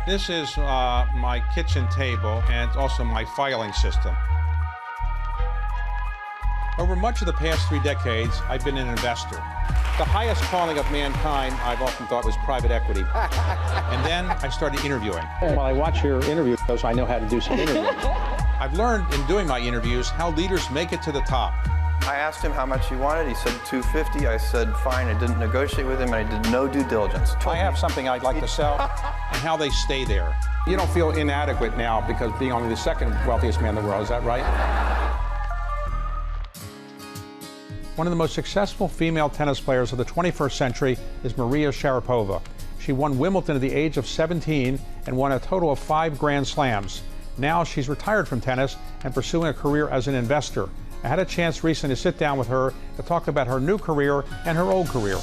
This is my kitchen table and also my filing system. Over much of the past 3 decades, I've been an investor. The highest calling of mankind, I've often thought, was private equity. And then I started interviewing. While I watch your interviews, I know how to do some interviewing. I've learned in doing my interviews how leaders make it to the top. I asked him how much he wanted. He said $250. I said fine. I didn't negotiate with him, and I did no due diligence. I have something I'd like to sell, and how they stay there. You don't feel inadequate now because being only the second wealthiest man in the world, is that right? One of the most successful female tennis players of the 21st century is Maria Sharapova. She won Wimbledon at the age of 17 and won a total of 5 Grand Slams. Now she's retired from tennis and pursuing a career as an investor. I had a chance recently to sit down with her to talk about her new career and her old career.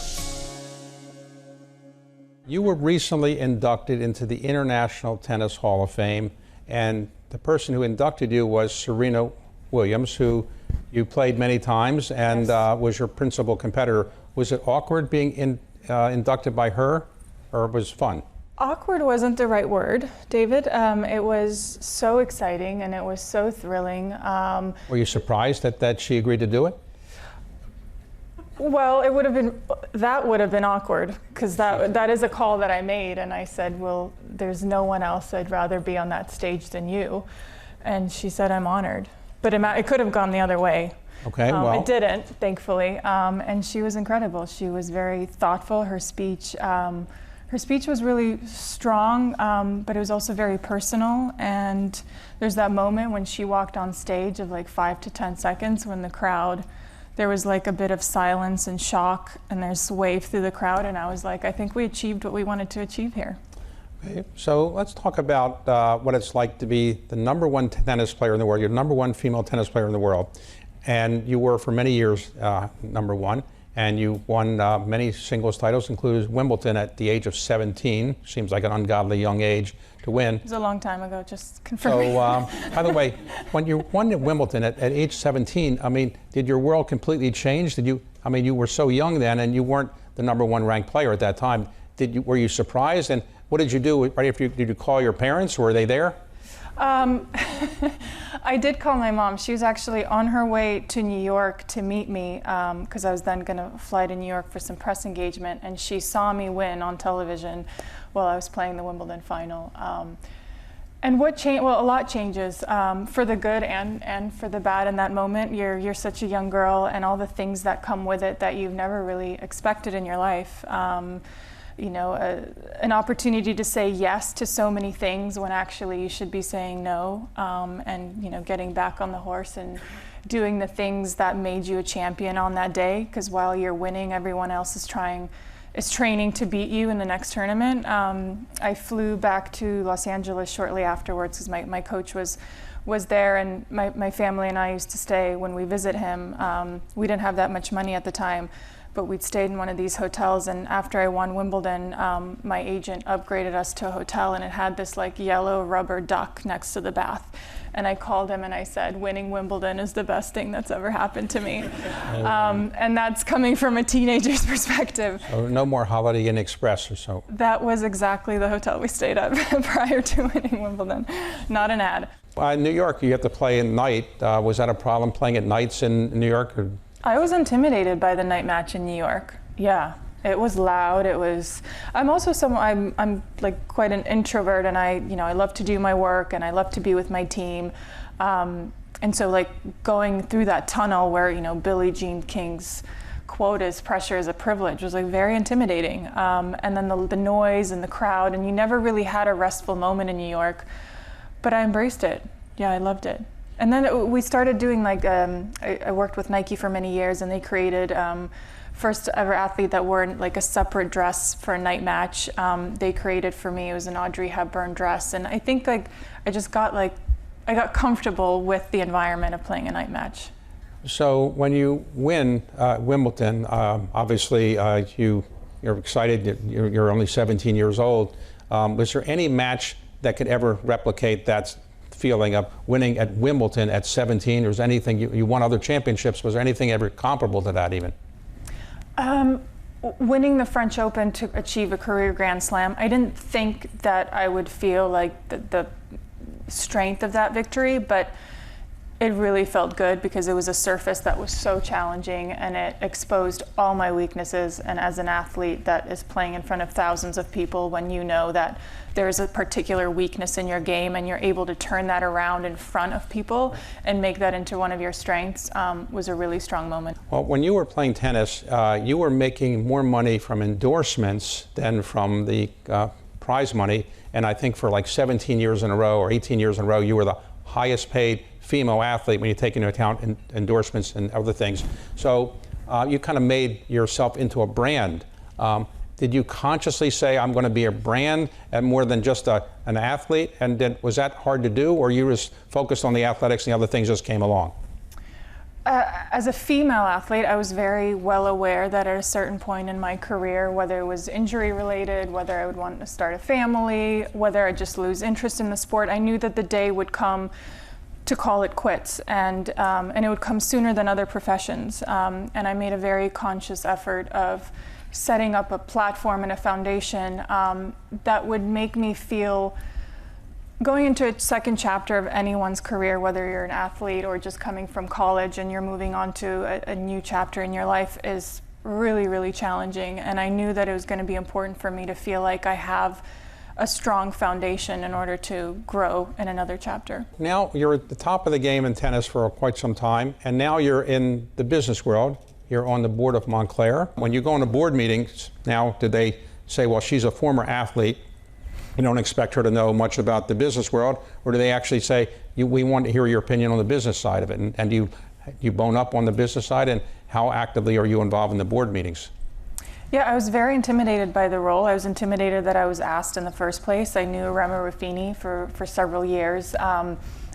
You were recently inducted into the International Tennis Hall of Fame, and the person who inducted you was Serena Williams, who you played many times and was your principal competitor. Was it awkward being inducted by her, or was it fun? Awkward wasn't the right word, David. It was so exciting and it was so thrilling. Were you surprised that she agreed to do it? Well, that would have been awkward, because that is a call that I made, and I said, well, there's no one else I'd rather be on that stage than you. And she said, I'm honored. But it could have gone the other way. Okay, well. It didn't, thankfully. And she was incredible. She was very thoughtful. Her speech was really strong, but it was also very personal. And there's that moment when she walked on stage of like 5 to 10 seconds when there was like a bit of silence and shock, and there's a wave through the crowd. And I was like, I think we achieved what we wanted to achieve here. Okay, so let's talk about what it's like to be the #1 tennis player in the world. You're the #1 female tennis player in the world. And you were for many years #1. And you won many singles titles, including Wimbledon at the age of 17. Seems like an ungodly young age to win. It was a long time ago, just confirming. So, by the way, when you won at Wimbledon at age 17, I mean, did your world completely change? You were so young then, and you weren't the #1 ranked player at that time. Were you surprised? And what did you do right after? Did you call your parents? Were they there? I did call my mom. She was actually on her way to New York to meet me, because I was then going to fly to New York for some press engagement, and she saw me win on television while I was playing the Wimbledon final. And what changed? Well, a lot changes, for the good and for the bad in that moment. You're such a young girl, and all the things that come with it that you've never really expected in your life. An opportunity to say yes to so many things when actually you should be saying no, and getting back on the horse and doing the things that made you a champion on that day, because while you're winning, everyone else is training to beat you in the next tournament. I flew back to Los Angeles shortly afterwards because my coach was there, and my family and I used to stay when we visit him. We didn't have that much money at the time, but we'd stayed in one of these hotels, and after I won Wimbledon, my agent upgraded us to a hotel, and it had this like yellow rubber duck next to the bath. And I called him and I said, winning Wimbledon is the best thing that's ever happened to me. And that's coming from a teenager's perspective. So no more Holiday Inn Express or so? That was exactly the hotel we stayed at prior to winning Wimbledon. Not an ad. In New York, you have to play at night. Was that a problem, playing at nights in New York? Or? I was intimidated by the night match in New York. Yeah, it was loud. I'm also I'm like quite an introvert, and I love to do my work and I love to be with my team. And so like going through that tunnel where, Billie Jean King's quote is "pressure is a privilege" was like very intimidating. And then the noise and the crowd, and you never really had a restful moment in New York, but I embraced it. Yeah, I loved it. And then we started doing like, I worked with Nike for many years, and they created first ever athlete that wore like a separate dress for a night match. They created for me, it was an Audrey Hepburn dress. And I think like, I got comfortable with the environment of playing a night match. So when you win Wimbledon, obviously you're excited, you're only 17 years old. Was there any match that could ever replicate that feeling of winning at Wimbledon at 17? Or was anything, you won other championships, was there anything ever comparable to that even? winning the French Open to achieve a career Grand Slam, I didn't think that I would feel like the strength of that victory, but it really felt good because it was a surface that was so challenging and it exposed all my weaknesses. And as an athlete that is playing in front of thousands of people, when you know that there's a particular weakness in your game and you're able to turn that around in front of people and make that into one of your strengths, was a really strong moment. Well, when you were playing tennis, you were making more money from endorsements than from the prize money. And I think for like 17 years in a row or 18 years in a row, you were the highest paid female athlete when you take into account endorsements and other things. So you kind of made yourself into a brand. Did you consciously say, I'm going to be a brand and more than just an athlete? And was that hard to do, or you just focused on the athletics and the other things just came along? As a female athlete, I was very well aware that at a certain point in my career, whether it was injury related, whether I would want to start a family, whether I'd just lose interest in the sport, I knew that the day would come to call it quits, and it would come sooner than other professions. And I made a very conscious effort of setting up a platform and a foundation that would make me feel, going into a second chapter of anyone's career, whether you're an athlete or just coming from college and you're moving on to a new chapter in your life, is really, really challenging. And I knew that it was going to be important for me to feel like I have a strong foundation in order to grow in another chapter. Now you're at the top of the game in tennis for quite some time, and now you're in the business world. You're on the board of Moncler. When you go into board meetings now, did they say, well, she's a former athlete, you don't expect her to know much about the business world, or do they actually say, we want to hear your opinion on the business side of it, and you bone up on the business side, and how actively are you involved in the board meetings? Yeah, I was very intimidated by the role. I was intimidated that I was asked in the first place. I knew Rema Ruffini for several years.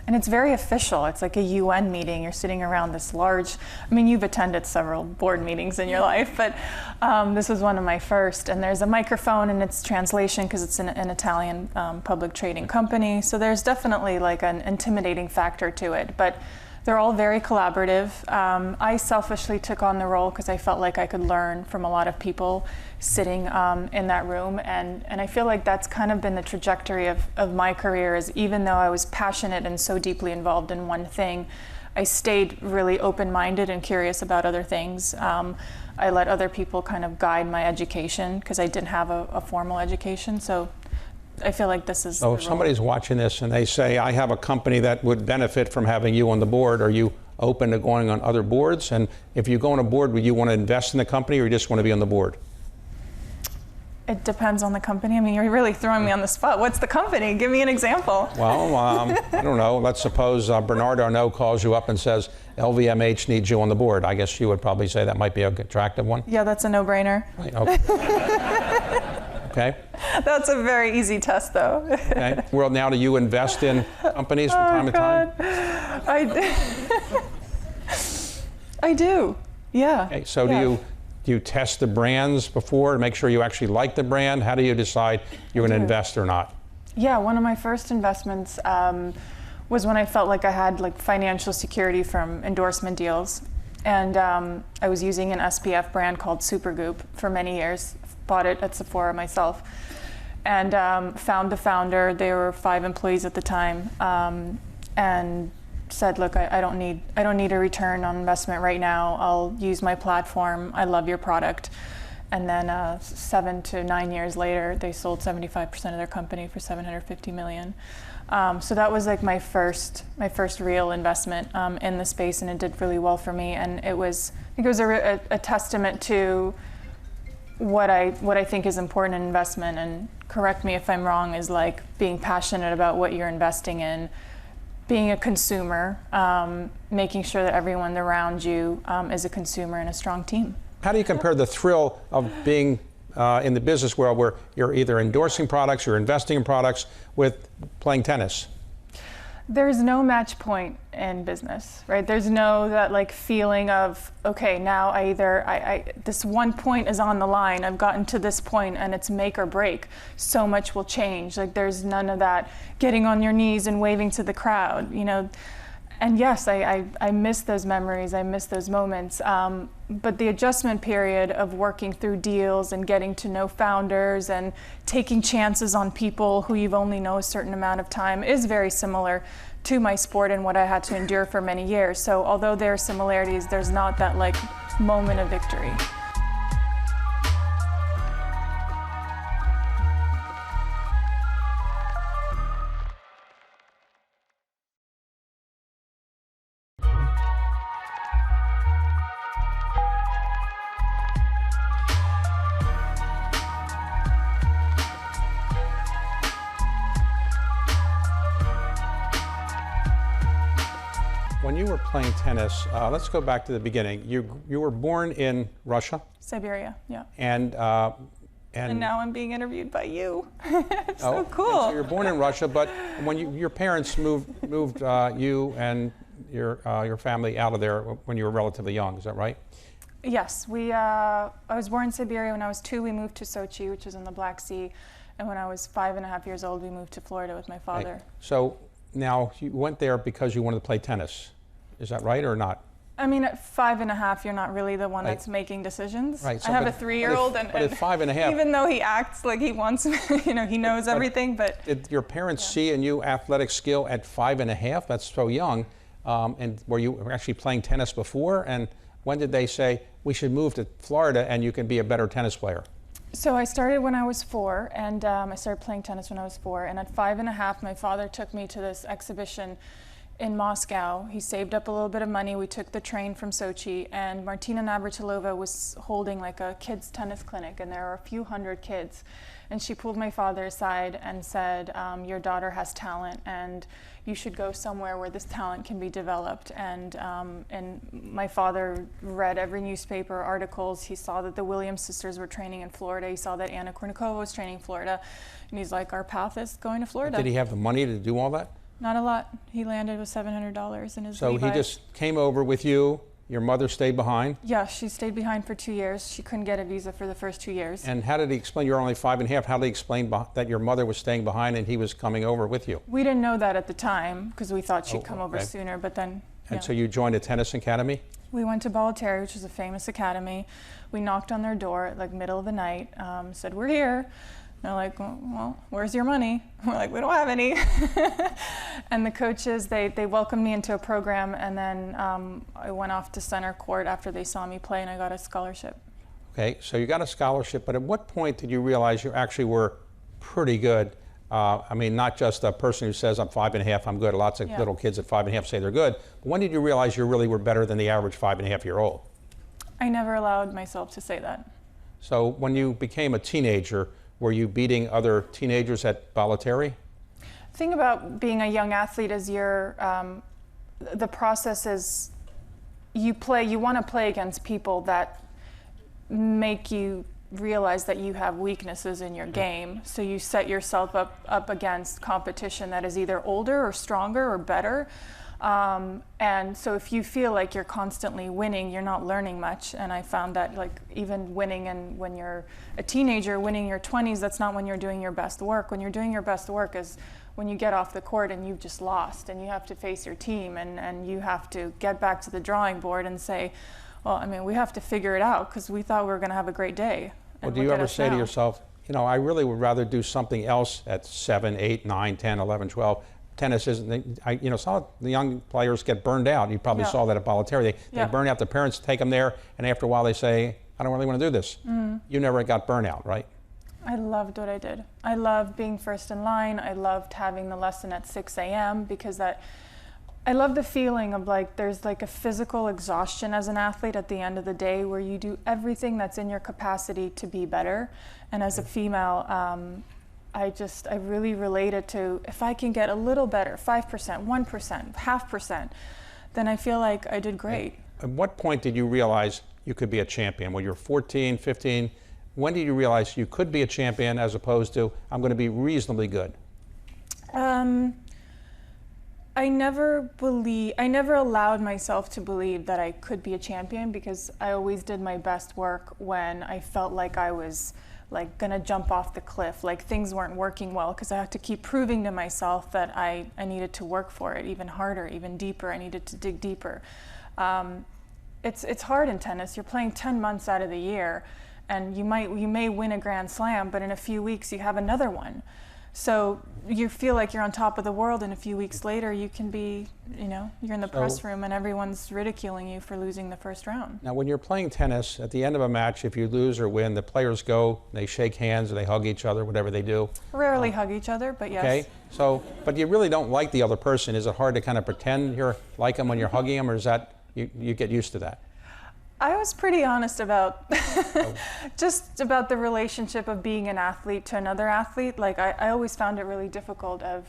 And it's very official. It's like a UN meeting. You're sitting around this large, I mean, you've attended several board meetings in your life, but this was one of my first. And there's a microphone and it's translation because it's an Italian public trading company. So there's definitely like an intimidating factor to it. But they're all very collaborative. I selfishly took on the role because I felt like I could learn from a lot of people sitting in that room. And I feel like that's kind of been the trajectory of my career, is even though I was passionate and so deeply involved in one thing, I stayed really open-minded and curious about other things. I let other people kind of guide my education because I didn't have a formal education. So I feel like this is. So if somebody's watching this and they say, I have a company that would benefit from having you on the board, are you open to going on other boards? And if you go on a board, would you want to invest in the company or you just want to be on the board? It depends on the company. I mean, you're really throwing me on the spot. What's the company? Give me an example. Well, I don't know. Let's suppose Bernard Arnault calls you up and says, LVMH needs you on the board. I guess you would probably say that might be an attractive one. Yeah, that's a no-brainer. Right, okay. Okay. That's a very easy test, though. Okay. Well, now do you invest in companies from time to time? I do. Yeah. Okay. So do you test the brands before to make sure you actually like the brand? How do you decide you're going to invest or not? Yeah, one of my first investments was when I felt like I had like financial security from endorsement deals. And I was using an SPF brand called Supergoop for many years. Bought it at Sephora myself, and found the founder. They were 5 employees at the time, and said, "Look, I don't need a return on investment right now. I'll use my platform. I love your product." And then 7 to 9 years later, they sold 75% of their company for $750 million. So that was like my first real investment in the space, and it did really well for me. And I think it was a testament to what I think is important in investment, and correct me if I'm wrong, is like being passionate about what you're investing in, being a consumer, making sure that everyone around you is a consumer and a strong team. How do you compare the thrill of being in the business world where you're either endorsing products or investing in products with playing tennis? There's no match point in business, right? There's no that like feeling of, okay, now I this one point is on the line. I've gotten to this point and it's make or break. So much will change. Like there's none of that getting on your knees and waving to the crowd, you know. And yes, I miss those memories, I miss those moments. But the adjustment period of working through deals and getting to know founders and taking chances on people who you've only known a certain amount of time is very similar to my sport and what I had to endure for many years. So although there are similarities, there's not that like moment of victory. When you were playing tennis, let's go back to the beginning. You were born in Russia? Siberia, yeah. And now I'm being interviewed by you. It's so cool. So you're born in Russia, but when your parents moved you and your family out of there when you were relatively young, is that right? Yes, I was born in Siberia. When I was 2, we moved to Sochi, which is in the Black Sea. And when I was 5.5 years old, we moved to Florida with my father. Okay. So now you went there because you wanted to play tennis. Is that right or not? I mean, at 5.5, you're not really the one Right. that's making decisions. Right. So, I have but- a 3-year-old, but at 5.5, even though he acts like he wants, he knows everything, but did your parents see in you athletic skill at 5.5? That's so young. And were you actually playing tennis before? And when did they say we should move to Florida and you can be a better tennis player? So I started when I was 4, and I started playing tennis when I was 4. And at 5.5, my father took me to this exhibition in Moscow. He saved up a little bit of money. We took the train from Sochi, and Martina Navratilova was holding like a kids tennis clinic, and there were a few hundred kids. And she pulled my father aside and said, your daughter has talent, and you should go somewhere where this talent can be developed. And my father read every newspaper articles. He saw that the Williams sisters were training in Florida. He saw that Anna Kournikova was training in Florida. And he's like, our path is going to Florida. Did he have the money to do all that? Not a lot. He landed with $700 in his So Levi's. he just came over with you. Your mother stayed behind. Yeah, she stayed behind for 2 years. She couldn't get a visa for the first 2 years. And how did he explain, you're only 5.5, how did he explain that your mother was staying behind and he was coming over with you? We didn't know that at the time because we thought she'd come over okay. sooner, but then And so you joined a tennis academy? we went to Bollettieri, which is a famous academy. We knocked on their door at like middle of the night, said, we're here. They're like, well, where's your money? We're like, we don't have any. And the coaches, they welcomed me into a program, and then I went off to center court after they saw me play, and I got a scholarship. Okay, so you got a scholarship, but at what point did you realize you actually were pretty good? I mean, not just a person who says, I'm 5.5, I'm good. Lots of little kids at 5.5 say they're good. But when did you realize you really were better than the average 5.5-year-old? I never allowed myself to say that. So when you became a teenager, were you beating other teenagers at Bollettieri? The thing about being a young athlete is the process is you want to play against people that make you realize that you have weaknesses in your game. So you set yourself up against competition that is either older or stronger or better. And so if you feel like you're constantly winning, you're not learning much. And I found that like even winning, and when you're a teenager, winning in your 20s, that's not when you're doing your best work. When you're doing your best work is when you get off the court and you've just lost and you have to face your team and you have to get back to the drawing board and say, well, I mean, we have to figure it out because we thought we were going to have a great day. Well, do you ever say to yourself, you know, I really would rather do something else at 7, 8, 9, 10, 11, 12. Tennis isn't, you know, some of the young players get burned out. You probably saw that at Bollettieri. They burn out, the parents take them there, and after a while they say, I don't really want to do this. You never got burnt out, right? I loved what I did. I loved being first in line. I loved having the lesson at 6 a.m. because I love the feeling of like there's like a physical exhaustion as an athlete at the end of the day where you do everything that's in your capacity to be better. And as a female, I really related to if I can get a little better, 5%, 1%, 0.5%, then I feel like I did great. At what point did you realize you could be a champion? When you were 14, 15, when did you realize you could be a champion as opposed to I'm going to be reasonably good? I never allowed myself to believe that I could be a champion because I always did my best work when I felt like I was like gonna jump off the cliff, like things weren't working well, because I had to keep proving to myself that I needed to work for it even harder, even deeper. I needed to dig deeper. It's hard in tennis. You're playing 10 months out of the year, and you may win a Grand Slam, but in a few weeks you have another one. So you feel like you're on top of the world, and a few weeks later you can be, you're in the press room and everyone's ridiculing you for losing the first round. Now, when you're playing tennis, at the end of a match, if you lose or win, the players go, they shake hands, or they hug each other, whatever they do. Rarely hug each other, but yes. Okay, so, but you really don't like the other person. Is it hard to kind of pretend you're like them when you're hugging them, or is that, you get used to that? I was pretty honest about just about the relationship of being an athlete to another athlete. Like I always found it really difficult of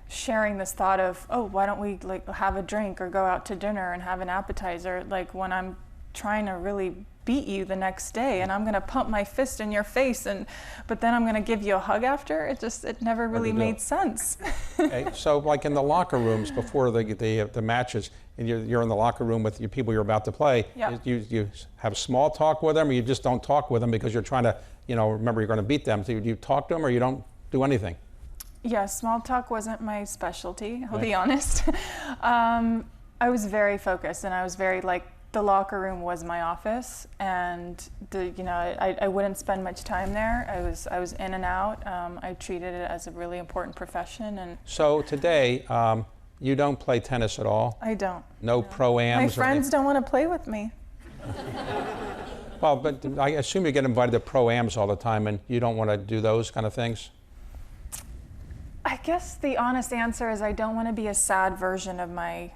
sharing this thought of, oh, why don't we like have a drink or go out to dinner and have an appetizer, like when I'm trying to really beat you the next day, and I'm going to pump my fist in your face, but then I'm going to give you a hug after. It never really made sense. Okay, so like in the locker rooms before the matches, and you're in the locker room with your people you're about to play, you have small talk with them, or you just don't talk with them because you're trying to, remember you're going to beat them. So you talk to them, or you don't do anything? Yeah, small talk wasn't my specialty, I'll be honest. I was very focused, and I was very the locker room was my office, and I wouldn't spend much time there. I was in and out. I treated it as a really important profession. And so today, you don't play tennis at all? I don't. No pro-ams? My friends don't want to play with me. Well, but I assume you get invited to pro-ams all the time, and you don't want to do those kind of things? I guess the honest answer is I don't want to be a sad version of my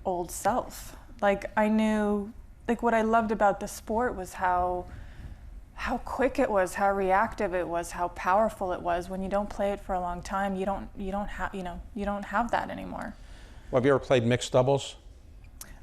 old self. I knew, what I loved about the sport was how quick it was, how reactive it was, how powerful it was. When you don't play it for a long time, you don't have that anymore. Well, have you ever played mixed doubles?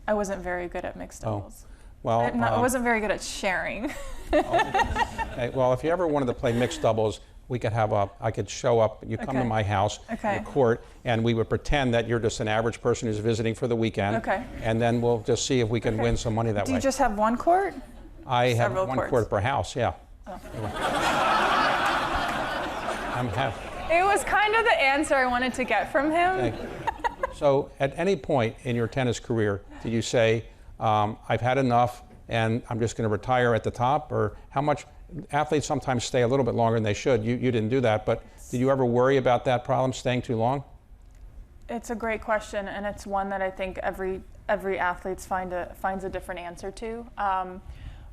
I wasn't very good at mixed doubles. Well, I wasn't very good at sharing. Okay, well, if you ever wanted to play mixed doubles, we could I could show up, you come to my house, the court, and we would pretend that you're just an average person who's visiting for the weekend. Okay. And then we'll just see if we can win some money that way. Do you just have one court? I have one court per house, yeah. Oh. It was kind of the answer I wanted to get from him. Okay. So at any point in your tennis career, did you say, I've had enough and I'm just going to retire at the top? Or how much? Athletes sometimes stay a little bit longer than they should. You didn't do that, but did you ever worry about that problem, staying too long? It's a great question, and it's one that I think every athlete finds a different answer to.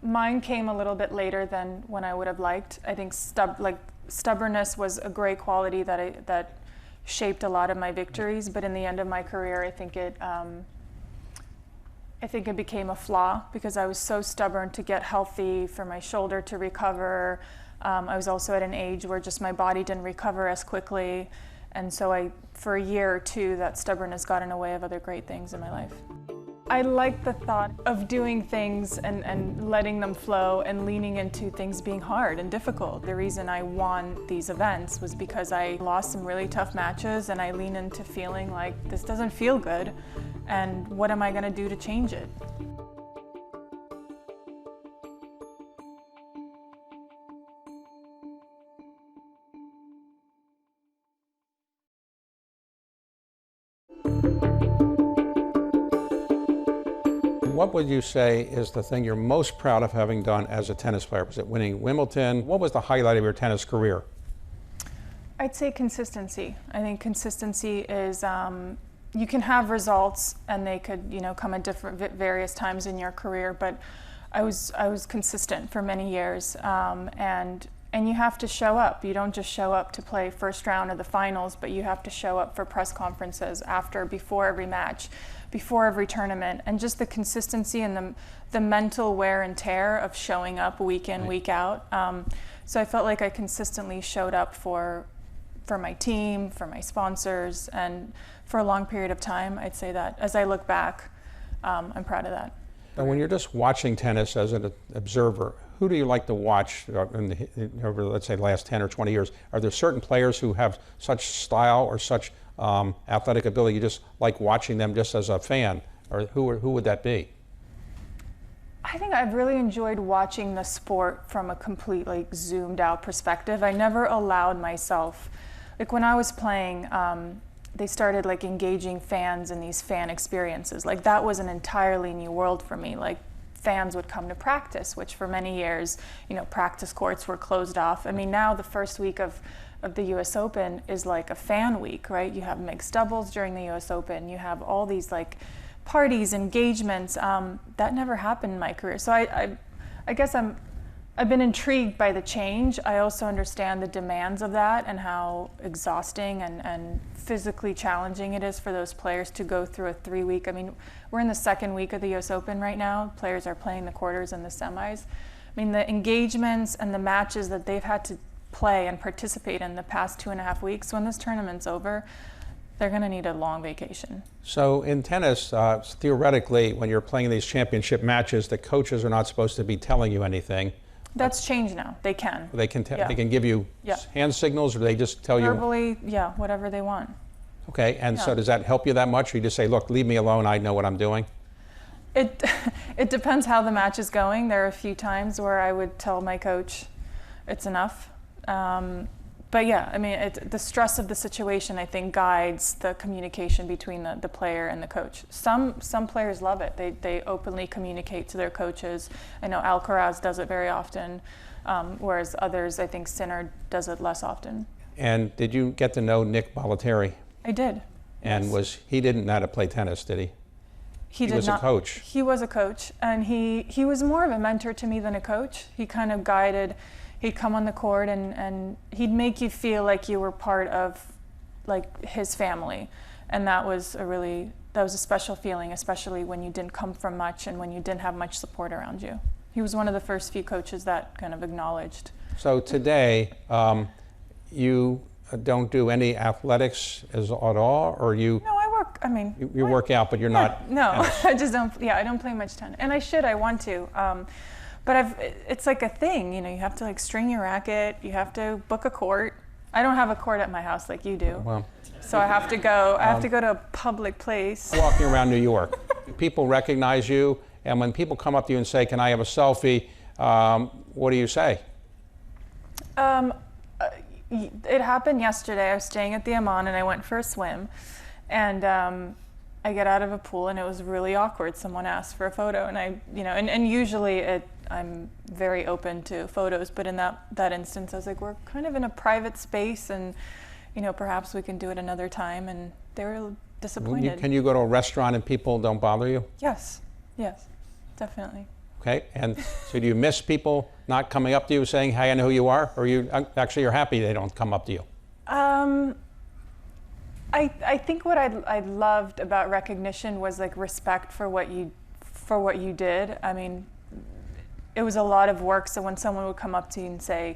Mine came a little bit later than when I would have liked. I think stubbornness was a great quality that shaped a lot of my victories, but in the end of my career, I think it became a flaw because I was so stubborn to get healthy, for my shoulder to recover. I was also at an age where just my body didn't recover as quickly. And so for a year or two, that stubbornness got in the way of other great things in my life. I like the thought of doing things and letting them flow and leaning into things being hard and difficult. The reason I won these events was because I lost some really tough matches, and I lean into feeling like this doesn't feel good, and what am I going to do to change it? What would you say is the thing you're most proud of having done as a tennis player? Was it winning Wimbledon? What was the highlight of your tennis career? I'd say consistency. I think consistency is, you can have results and they could, come at various times in your career, but I was consistent for many years, and you have to show up. You don't just show up to play first round or the finals, but you have to show up for press conferences before every match, before every tournament, and just the consistency and the mental wear and tear of showing up week in, week out. So I felt like I consistently showed up for my team, for my sponsors, and for a long period of time. I'd say that as I look back, I'm proud of that. And when you're just watching tennis as an observer, who do you like to watch over, let's say, the last 10 or 20 years? Are there certain players who have such style or such athletic ability you just like watching them just as a fan? Or who would that be? I I think I've really enjoyed watching the sport from a complete, like, zoomed out perspective. I never allowed myself, like when I was playing, they started like engaging fans in these fan experiences. Like that was an entirely new world for me. Like fans would come to practice, which for many years, you know, practice courts were closed off. I mean, now the first week of the US Open is like a fan week, right? You have mixed doubles during the US Open. You have all these like parties, engagements. That never happened in my career. So I guess I've been intrigued by the change. I also understand the demands of that and how exhausting and physically challenging it is for those players to go through a 3-week. I mean, we're in the second week of the US Open right now. Players are playing the quarters and the semis. I mean, the engagements and the matches that they've had to play and participate in the past 2.5 weeks, when this tournament's over, they're going to need a long vacation. So in tennis, theoretically, when you're playing these championship matches, the coaches are not supposed to be telling you anything. That's changed now. They can. They can Yeah. they can give you Yeah. hand signals, or they just tell you. Verbally, yeah, whatever they want. Okay, and so Yeah. does that help you that much, or you just say, look, leave me alone, I know what I'm doing? It depends how the match is going. There are a few times where I would tell my coach, it's enough. But yeah, I mean, the stress of the situation, I think, guides the communication between the player and the coach. Some players love it. They openly communicate to their coaches. I know Alcaraz does it very often, whereas others, I think Sinner does it less often. And did you get to know Nick Bollettieri? I did. And yes. he didn't know how to play tennis, did he? He was not, a coach. He was a coach, and he was more of a mentor to me than a coach. He kind of guided. He'd come on the court and he'd make you feel like you were part of like his family. And that was a special feeling, especially when you didn't come from much and when you didn't have much support around you. He was one of the first few coaches that kind of acknowledged. So today, you don't do any athletics at all, or you? No, I work, I mean. You work out, but you're not. No, tennis. I just don't, I don't play much tennis. And I want to. But it's like a thing, you know, you have to like string your racket, you have to book a court. I don't have a court at my house like you do. Well, so I have to go to a public place. walking around New York, people recognize you, and when people come up to you and say, can I have a selfie, what do you say? It happened yesterday. I was staying at the Amman and I went for a swim, and I get out of a pool and it was really awkward. Someone asked for a photo, and and usually I'm very open to photos, but in that instance I was like, we're kind of in a private space, and perhaps we can do it another time, and they were disappointed. Can you go to a restaurant and people don't bother you? Yes, definitely. Okay, and so do you miss people not coming up to you saying, hey, I know who you are, or you're happy they don't come up to you? I think what I loved about recognition was like respect for what you did. I mean, it was a lot of work, so when someone would come up to you and say,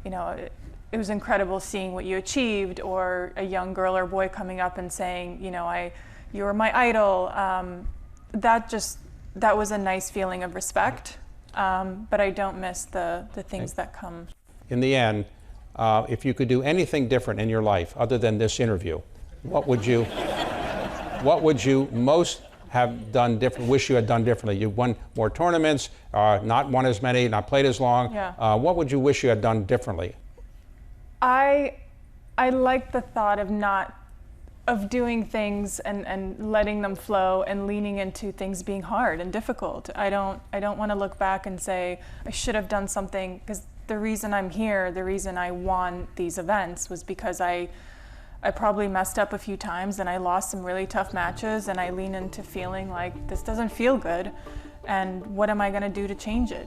it was incredible seeing what you achieved, or a young girl or boy coming up and saying, you were my idol, that was a nice feeling of respect, but I don't miss the things that come. In the end, if you could do anything different in your life other than this interview, what would you most have done different, wish you had done differently? You've won more tournaments, not won as many, not played as long. Yeah. What would you wish you had done differently? I like the thought of doing things and letting them flow and leaning into things being hard and difficult. I don't want to look back and say I should have done something, because the reason I'm here, the reason I won these events was because I probably messed up a few times and I lost some really tough matches, and I lean into feeling like this doesn't feel good, and what am I going to do to change it?